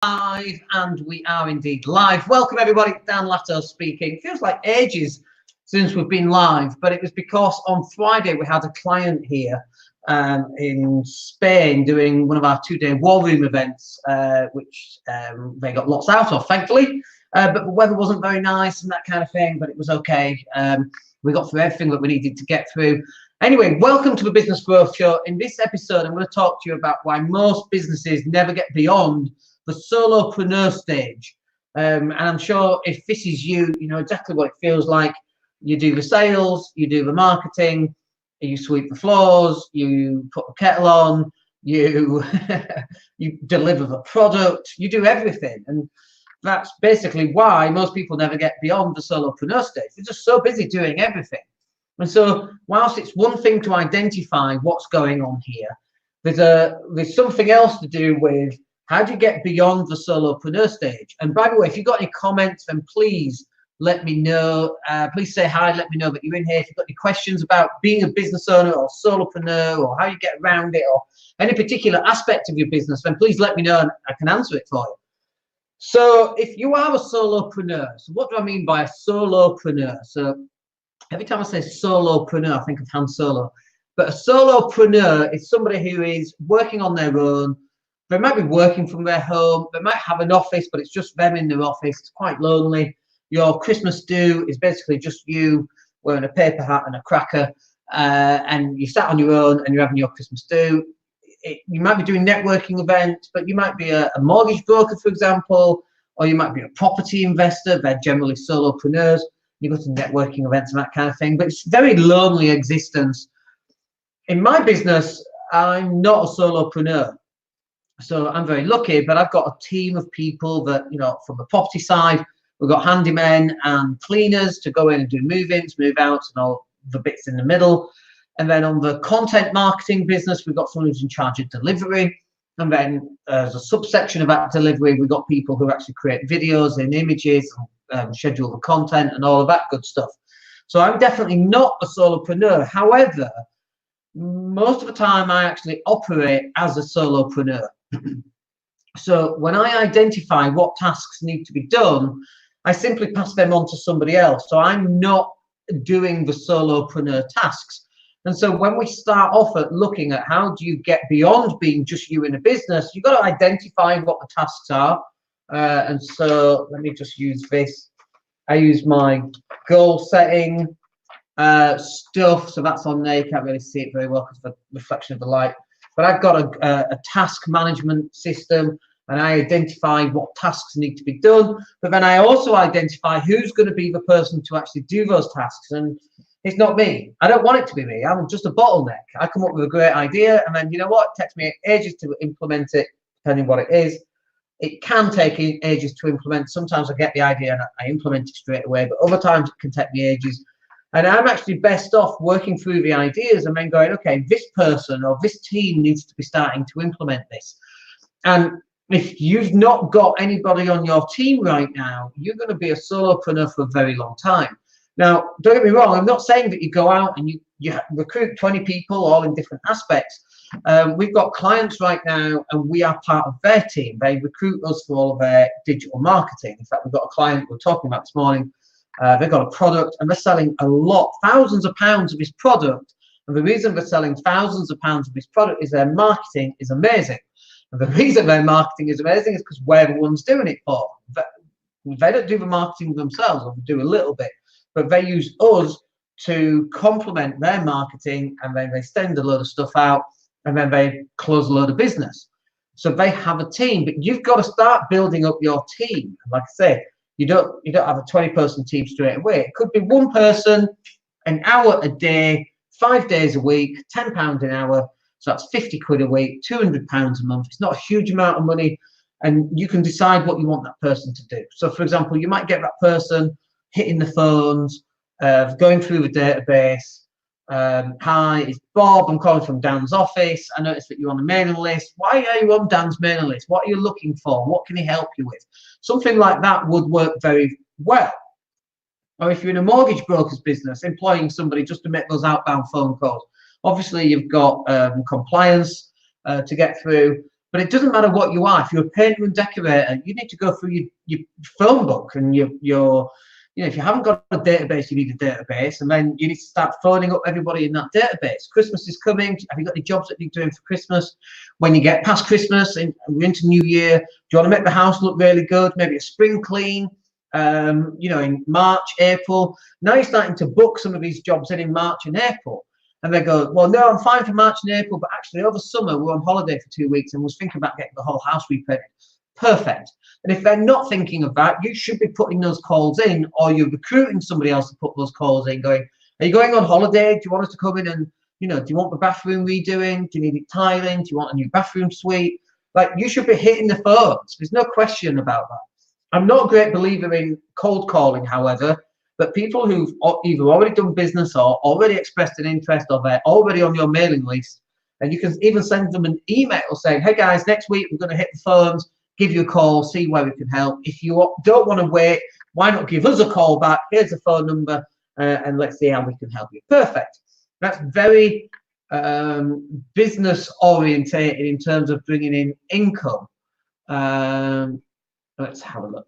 Live, and we are indeed live. Welcome everybody, Dan Latto speaking. It feels like ages since we've been live, but it was because on Friday we had a client here in Spain doing one of our two-day war room events, which they got lots out of, thankfully, but the weather wasn't very nice and that kind of thing, but it was okay. We got through everything that we needed to get through. Anyway, welcome to the Business Growth Show. In this episode, I'm going to talk to you about why most businesses never get beyond the solopreneur stage. And I'm sure if this is you, you know exactly what it feels like. You do the sales, you do the marketing, you sweep the floors, you put the kettle on, you you deliver the product, you do everything. And that's basically why most people never get beyond the solopreneur stage. They're just so busy doing everything. And so whilst it's one thing to identify what's going on here, there's something else to do with how do you get beyond the solopreneur stage. And by the way, if you've got any comments, then please let me know. Please say hi, let me know that you're in here. If you've got any questions about being a business owner or solopreneur or how you get around it or any particular aspect of your business, then please let me know and I can answer it for you. So if you are a solopreneur, so what do I mean by a solopreneur? So every time I say solopreneur, I think of Han Solo. But a solopreneur is somebody who is working on their own. They might be working from their home. They might have an office, but it's just them in their office. It's quite lonely. Your Christmas do is basically just you wearing a paper hat and a cracker, and you sat on your own and you're having your Christmas do. You might be doing networking events, but you might be a mortgage broker, for example, or you might be a property investor. They're generally solopreneurs. You go to networking events and that kind of thing, but it's a very lonely existence. In my business, I'm not a solopreneur. So I'm very lucky, but I've got a team of people that, you know, from the property side, we've got handymen and cleaners to go in and do move-ins, move-outs, and all the bits in the middle. And then on the content marketing business, we've got someone who's in charge of delivery. And then as a subsection of that delivery, we've got people who actually create videos and images, schedule the content and all of that good stuff. So I'm definitely not a solopreneur. However, most of the time I actually operate as a solopreneur. So when I identify what tasks need to be done, I simply pass them on to somebody else. So I'm not doing the solopreneur tasks. And so when we start off at looking at how do you get beyond being just you in a business, you've got to identify what the tasks are. And so let me just use this. I use my goal setting stuff. So that's on there. You can't really see it very well because of the reflection of the light. But I've got a task management system, and I identify what tasks need to be done. But then I also identify who's going to be the person to actually do those tasks. And it's not me. I don't want it to be me. I'm just a bottleneck. I come up with a great idea, and then you know what? It takes me ages to implement it, depending what it is. It can take ages to implement. Sometimes I get the idea and I implement it straight away, but other times it can take me ages. And I'm actually best off working through the ideas and then going, okay, this person or this team needs to be starting to implement this. And if you've not got anybody on your team right now, you're going to be a solopreneur for a very long time. Now, don't get me wrong, I'm not saying that you go out and you recruit 20 people all in different aspects. We've got clients right now and we are part of their team. They recruit us for all of their digital marketing. In fact, we've got a client we were talking about this morning. They've got a product and they're selling a lot, thousands of pounds of this product. And the reason they're selling thousands of pounds of this product is their marketing is amazing. And the reason their marketing is amazing is because we're the ones doing it for them. They don't do the marketing themselves, or they do a little bit, but they use us to complement their marketing, and then they send a load of stuff out, and then they close a load of business. So they have a team, but you've got to start building up your team. Like I say, you don't have a 20-person team straight away. It could be one person, an hour a day, 5 days a week, £10 an hour. So that's 50 quid a week, £200 a month. It's not a huge amount of money, and you can decide what you want that person to do. So for example, you might get that person hitting the phones, going through the database. Hi, it's Bob. I'm calling from Dan's office. I noticed that you're on the mailing list. Why are you on Dan's mailing list? What are you looking for? What can he help you with? Something like that would work very well. Or if you're in a mortgage broker's business, employing somebody just to make those outbound phone calls. Obviously, you've got compliance to get through. But it doesn't matter what you are. If you're a painter and decorator, you need to go through your phone book and your if you haven't got a database, you need a database, and then you need to start phoning up everybody in that database. Christmas is coming. Have you got any jobs that you're doing for Christmas? When you get past Christmas and we're into New Year, do you want to make the house look really good? Maybe a spring clean, in March, April. Now you're starting to book some of these jobs in March and April. And they go, well, no, I'm fine for March and April, but actually over summer we're on holiday for 2 weeks and was thinking about getting the whole house repainted. Perfect. And if they're not thinking of that, you should be putting those calls in, or you're recruiting somebody else to put those calls in, going, are you going on holiday? Do you want us to come in and, do you want the bathroom redoing? Do you need it tiling? Do you want a new bathroom suite? Like, you should be hitting the phones. There's no question about that. I'm not a great believer in cold calling, however, but people who've either already done business or already expressed an interest, or they're already on your mailing list, and you can even send them an email saying, hey guys, next week we're going to hit the phones, give you a call, see where we can help. If you don't want to wait, why not give us a call back? Here's the phone number, and let's see how we can help you. Perfect. That's very business orientated in terms of bringing in income. Let's have a look.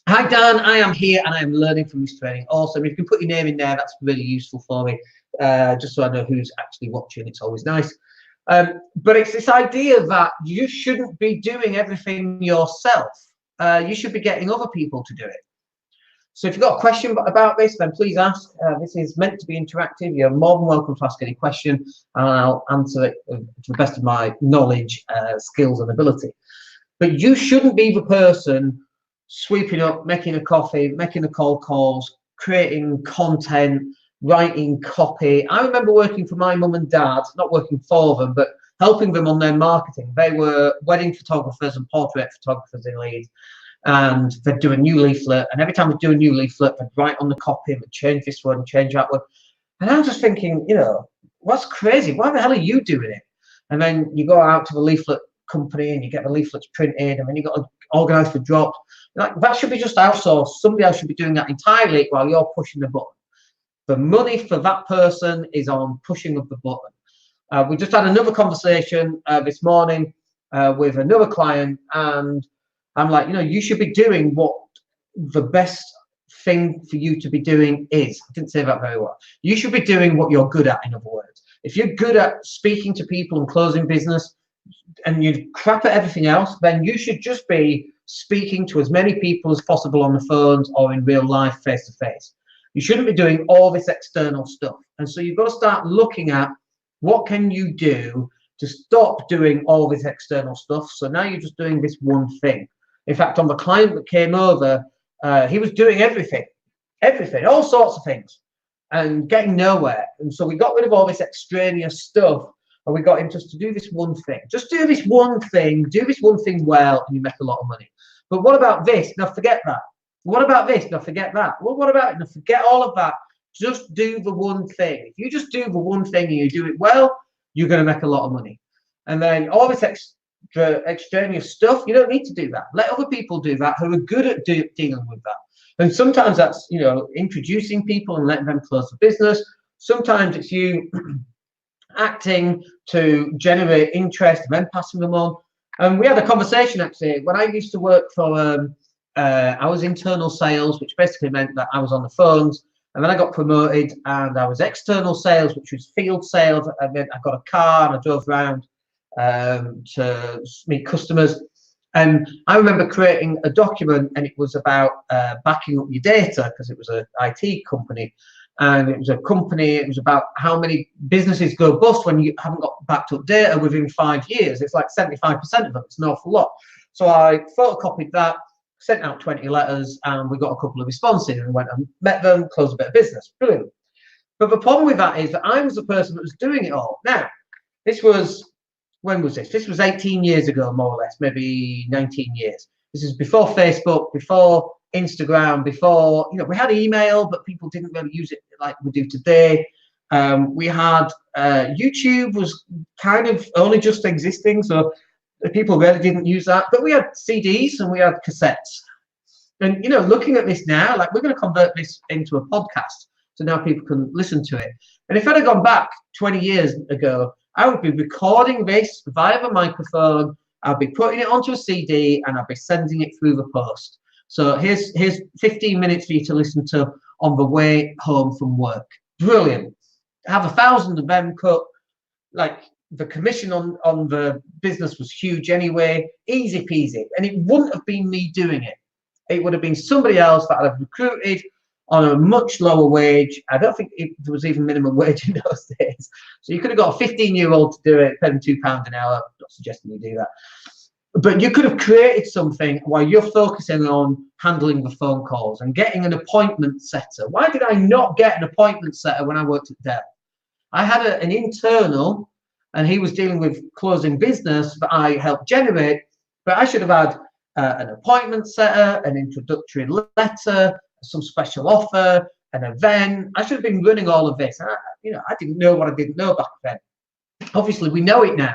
Hi Dan, I am here and I am learning from this training. Awesome. If you can put your name in there, that's really useful for me, just so I know who's actually watching. It's always nice. But it's this idea that you shouldn't be doing everything yourself. You should be getting other people to do it. So if you've got a question about this, then please ask. This is meant to be interactive. You're more than welcome to ask any question, and I'll answer it to the best of my knowledge, skills, and ability. But you shouldn't be the person sweeping up, making a coffee, making the cold calls, creating content, writing copy. I remember working for my mum and dad, not working for them, but helping them on their marketing. They were wedding photographers and portrait photographers in Leeds, and they'd do a new leaflet, and every time we'd do a new leaflet, they'd write on the copy and change this one, change that one. And I was just thinking, what's crazy? Why the hell are you doing it? And then you go out to the leaflet company and you get the leaflets printed, and then you got to organize for drops. Like, that should be just outsourced. Somebody else should be doing that entirely while you're pushing the button. The money for that person is on pushing of the button. We just had another conversation this morning with another client, and I'm like, you should be doing what the best thing for you to be doing is. I didn't say that very well. You should be doing what you're good at, in other words. If you're good at speaking to people and closing business, and you're crap at everything else, then you should just be speaking to as many people as possible on the phones or in real life, face to face. You shouldn't be doing all this external stuff. And so you've got to start looking at what can you do to stop doing all this external stuff. So now you're just doing this one thing. In fact, on the client that came over, he was doing everything, all sorts of things, and getting nowhere. And so we got rid of all this extraneous stuff, and we got him just to do this one thing. Just do this one thing, well, and you make a lot of money. But what about this? Now forget that. What about this? Now forget that. Well, what about it? Now forget all of that. Just do the one thing. If you just do the one thing and you do it well, you're going to make a lot of money. And then all this extraneous stuff, you don't need to do that. Let other people do that who are good at dealing with that. And sometimes that's, introducing people and letting them close the business. Sometimes it's you acting to generate interest and then passing them on. And we had a conversation actually when I used to work for I was internal sales, which basically meant that I was on the phones, and then I got promoted and I was external sales, which was field sales. And then I got a car and I drove around to meet customers. And I remember creating a document, and it was about backing up your data, because it was an IT company. And it was about how many businesses go bust when you haven't got backed up data within 5 years. It's like 75% of them. It's an awful lot. So I photocopied that, sent out 20 letters, and we got a couple of responses, and went and met them, closed a bit of business. Brilliant. But the problem with that is that I was the person that was doing it all. Now, when was this? This was 18 years ago, more or less, maybe 19 years. This is before Facebook, before Instagram, before, we had email, but people didn't really use it like we do today. We had YouTube was kind of only just existing, so people really didn't use that. But we had CDs and we had cassettes. And looking at this now, like, we're going to convert this into a podcast, so now people can listen to it. And if I'd have gone back 20 years ago, I would be recording this via the microphone. I'll be putting it onto a CD and I'll be sending it through the post. So here's 15 minutes for you to listen to on the way home from work. Brilliant. Have 1,000 of them cut. Like, the commission on the business was huge anyway. Easy peasy. And it wouldn't have been me doing it. It would have been somebody else that I'd have recruited on a much lower wage. I don't think there was even minimum wage in those days. So you could have got a 15-year-old to do it, pay them £2 an hour. I'm not suggesting you do that. But you could have created something while you're focusing on handling the phone calls and getting an appointment setter. Why did I not get an appointment setter when I worked at Dell? I had an internal, and he was dealing with closing business that I helped generate, but I should have had an appointment setter, an introductory letter, some special offer, an event. I should have been running all of this. I didn't know what I didn't know back then. Obviously, we know it now.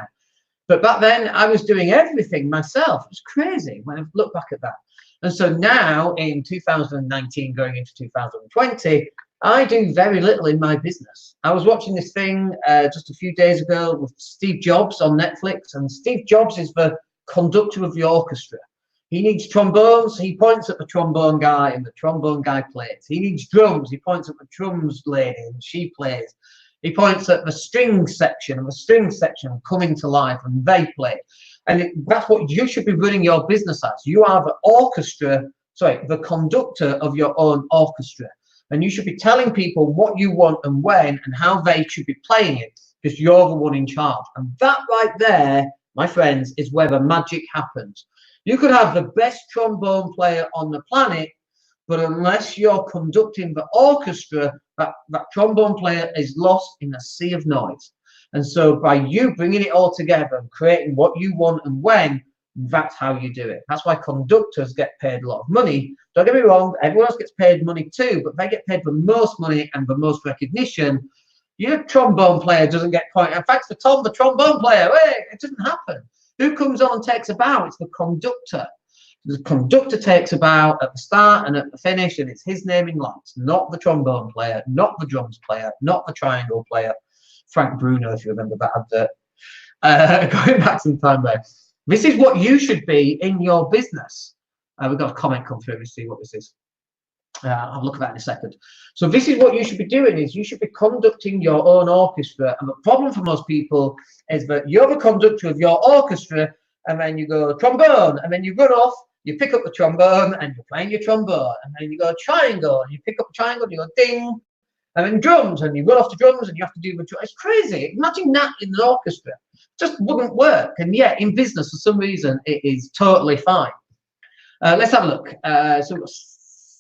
But back then, I was doing everything myself. It was crazy when I look back at that. And so now, in 2019, going into 2020, I do very little in my business. I was watching this thing just a few days ago with Steve Jobs on Netflix, and Steve Jobs is the conductor of the orchestra. He needs trombones, he points at the trombone guy, and the trombone guy plays. He needs drums, he points at the drums lady, and she plays. He points at the string section, and the string section coming to life, and they play. And that's what you should be running your business as. You are the conductor of your own orchestra. And you should be telling people what you want and when and how they should be playing it, because you're the one in charge. And that right there, my friends, is where the magic happens. You could have the best trombone player on the planet, but unless you're conducting the orchestra, that trombone player is lost in a sea of noise. And so by you bringing it all together and creating what you want and when, that's how you do it. That's why conductors get paid a lot of money. Don't get me wrong, everyone else gets paid money too, but they get paid the most money and the most recognition. Your trombone player doesn't get pointed. In fact, for Tom, the trombone player, it doesn't happen. Who comes on and takes a bow? It's the conductor. The conductor takes a bow at the start and at the finish, and it's his name in lights, not the trombone player, not the drums player, not the triangle player. Frank Bruno, if you remember that advert. Going back some time there. This is what you should be in your business. We've got a comment come through. Let's see what this is. I'll look at that in a second. So this is what you should be doing, is you should be conducting your own orchestra. And the problem for most people is that you're the conductor of your orchestra, and then you go trombone, and then you run off, you pick up the trombone, and you're playing your trombone, and then you go triangle, and you pick up the triangle, and you go ding, and then drums, and you run off to drums, and you have to do the drums. It's crazy. Imagine that in an orchestra. It just wouldn't work. And yet, in business, for some reason, it is totally fine. Let's have a look.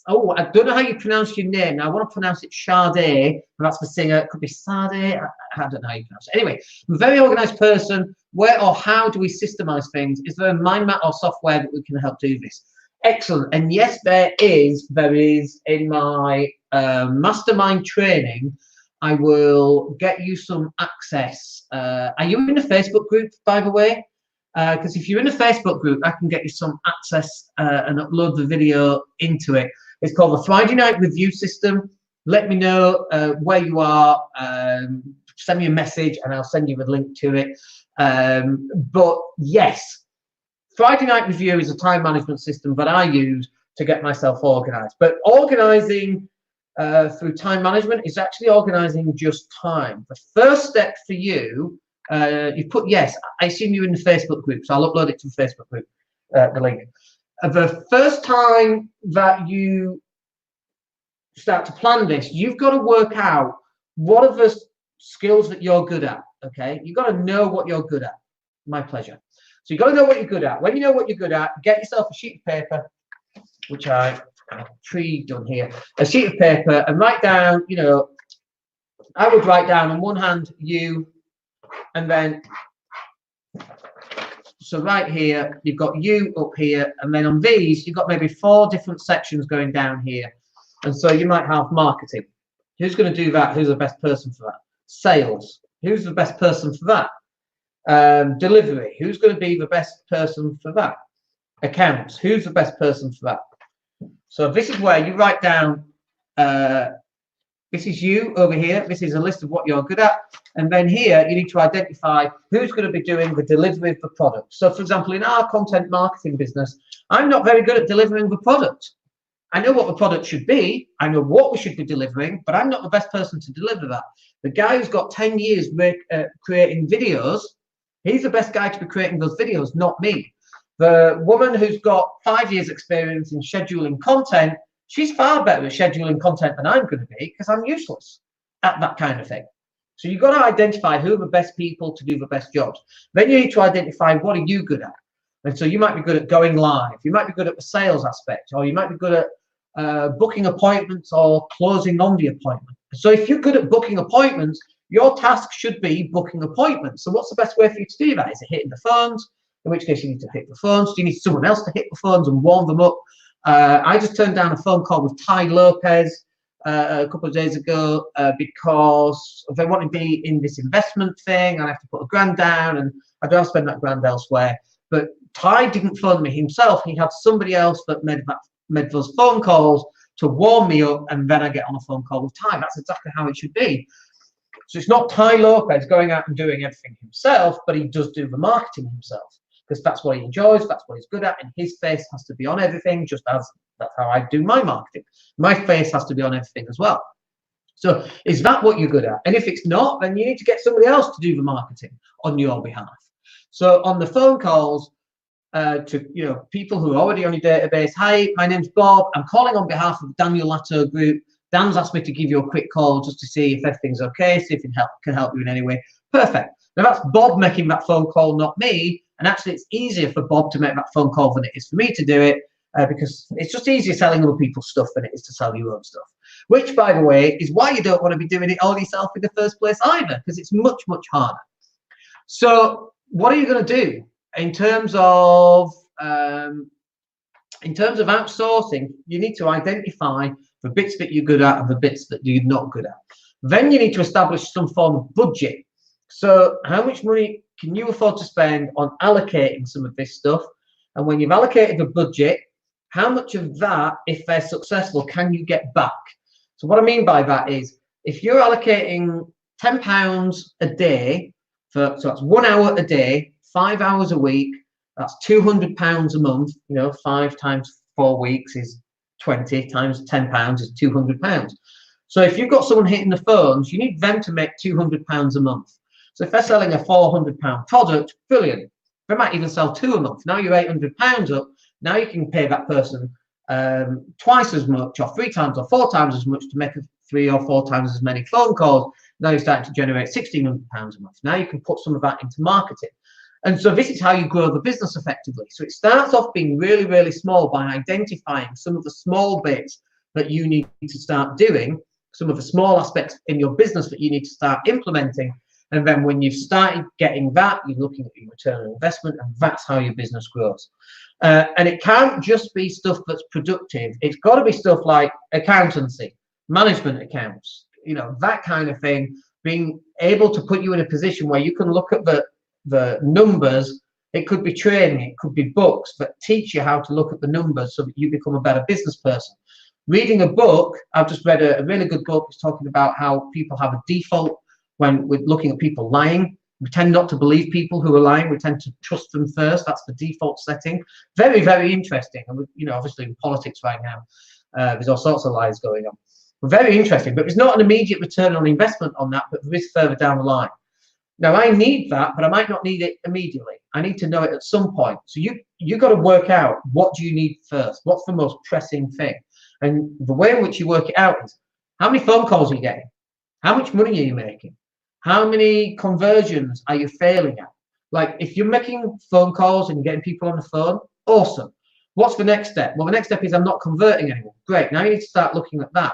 I don't know how you pronounce your name. Now, I want to pronounce it Sade, but that's the singer. It could be Sade. I don't know how you pronounce it. Anyway, I'm a very organized person. Where or how do we systemize things? Is there a mind map or software that we can help do this? Excellent. And yes, there is. There is in my mastermind training. I will get you some access. Are you in a Facebook group, by the way? Because if you're in a Facebook group, I can get you some access and upload the video into it. It's called the Friday Night Review System. Let me know where you are. Send me a message and I'll send you a link to it. But yes, Friday Night Review is a time management system that I use to get myself organized. But organizing through time management is actually organizing just time. The first step for you, you put yes. I assume you're in the Facebook group, so I'll upload it to the Facebook group, the link. The first time that you start to plan this, you've got to work out what are the skills that you're good at. Okay, you've got to know what you're good at. My pleasure. So you've got to know what you're good at. When you know what you're good at, get yourself a sheet of paper, which I have done here, a sheet of paper, and write down. You know, I would write down on one hand you, and then. So right here, you've got you up here, and then on these, you've got maybe 4 different sections going down here. And so you might have marketing. Who's going to do that? Who's the best person for that? Sales. Who's the best person for that? Delivery. Who's going to be the best person for that? Accounts. Who's the best person for that? So this is where you write down This is you over here. This is a list of what you're good at. And then here, you need to identify who's going to be doing the delivery of the product. So, for example, in our content marketing business, I'm not very good at delivering the product. I know what the product should be. I know what we should be delivering, but I'm not the best person to deliver that. The guy who's got 10 years creating videos, he's the best guy to be creating those videos, not me. The woman who's got 5 years experience in scheduling content, she's far better at scheduling content than I'm going to be because I'm useless at that kind of thing. So you've got to identify who are the best people to do the best jobs. Then you need to identify what are you good at. And so you might be good at going live. You might be good at the sales aspect, or you might be good at booking appointments or closing on the appointment. So if you're good at booking appointments, your task should be booking appointments. So what's the best way for you to do that? Is it hitting the phones? In which case you need to hit the phones. Do you need someone else to hit the phones and warm them up? I just turned down a phone call with Ty Lopez a couple of days ago because they want to be in this investment thing, and I have to put $1,000 down, and I'd rather spend that $1,000 elsewhere. But Ty didn't phone me himself. He had somebody else that made those phone calls to warm me up, and then I get on a phone call with Ty. That's exactly how it should be. So it's not Ty Lopez going out and doing everything himself, but he does do the marketing himself because that's what he enjoys, that's what he's good at, and his face has to be on everything, just as that's how I do my marketing. My face has to be on everything as well. So is that what you're good at? And if it's not, then you need to get somebody else to do the marketing on your behalf. So on the phone calls to people who are already on your database, hi, my name's Bob. I'm calling on behalf of the Daniel Latto Group. Dan's asked me to give you a quick call just to see if everything's okay, see if it can help you in any way. Perfect. Now that's Bob making that phone call, not me. And actually, it's easier for Bob to make that phone call than it is for me to do it because it's just easier selling other people's stuff than it is to sell your own stuff. Which, by the way, is why you don't want to be doing it all yourself in the first place either, because it's much, much harder. So what are you going to do in terms of outsourcing? You need to identify the bits that you're good at and the bits that you're not good at. Then you need to establish some form of budget. So how much money can you afford to spend on allocating some of this stuff? And when you've allocated the budget, how much of that, if they're successful, can you get back? So what I mean by that is if you're allocating £10 a day, so that's 1 hour a day, 5 hours a week, that's £200 a month. 5 times 4 weeks is 20 times £10 is £200. So if you've got someone hitting the phones, you need them to make £200 a month. So if they're selling a £400 product, brilliant. They might even sell 2 a month. Now you're £800 up. Now you can pay that person twice as much, or 3 times or 4 times as much to make 3 or 4 times as many phone calls. Now you're starting to generate £1,600 a month. Now you can put some of that into marketing. And so this is how you grow the business effectively. So it starts off being really, really small by identifying some of the small bits that you need to start doing, some of the small aspects in your business that you need to start implementing. And then when you've started getting that, you're looking at your return on investment, and that's how your business grows. And it can't just be stuff that's productive. It's got to be stuff like accountancy, management accounts, that kind of thing, being able to put you in a position where you can look at the numbers. It could be training, it could be books that teach you how to look at the numbers so that you become a better business person. Reading a book, I've just read a really good book. It's talking about how people have a default when we're looking at people lying. We tend not to believe people who are lying. We tend to trust them first. That's the default setting. Very, very interesting. And obviously in politics right now, there's all sorts of lies going on. Very interesting, but there's not an immediate return on investment on that, but there is further down the line. Now I need that, but I might not need it immediately. I need to know it at some point. So you got to work out, what do you need first? What's the most pressing thing? And the way in which you work it out is, how many phone calls are you getting? How much money are you making? How many conversions are you failing at? Like, if you're making phone calls and getting people on the phone, awesome. What's the next step? Well, the next step is I'm not converting anyone. Great. Now you need to start looking at that.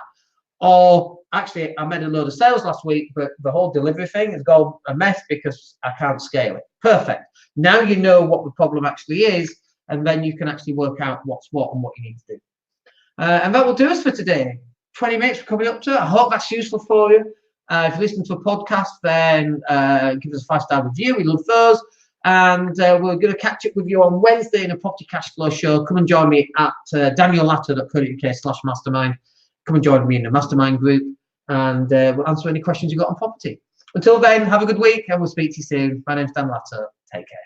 Or actually, I made a load of sales last week, but the whole delivery thing has gone a mess because I can't scale it. Perfect. Now you know what the problem actually is, and then you can actually work out what's what and what you need to do. And that will do us for today. 20 minutes we're coming up to. I hope that's useful for you. If you listen to a podcast, then give us a 5-star review. We love those. And we're going to catch up with you on Wednesday in a property cash flow show. Come and join me at daniellatto.co.uk/mastermind. Come and join me in the mastermind group. and we'll answer any questions you've got on property. Until then, have a good week, and we'll speak to you soon. My name's Dan Latto. Take care.